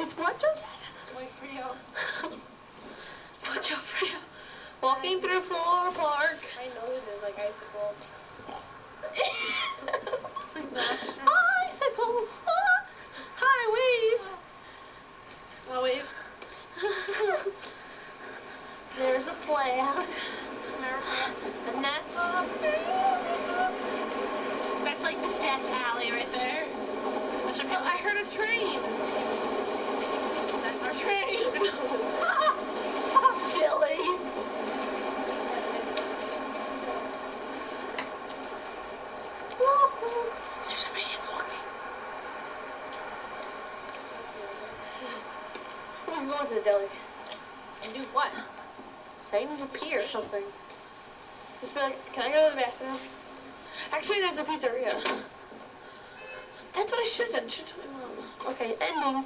It's what, Josette? Muy frío. Mucho frío. Walking through Flora Park. My nose is like icicles. It's like icicles. Hi, wave. Well, wave. There's a flag. America. And that's like the death alley right there. I heard a train. That's our train. Silly. There's a man walking. I'm going to the deli. And do what? Save him a pee or something. Just be like, can I go to the bathroom? Actually, there's a pizzeria. That's what I should have done. Should have told my mom. Okay, ending.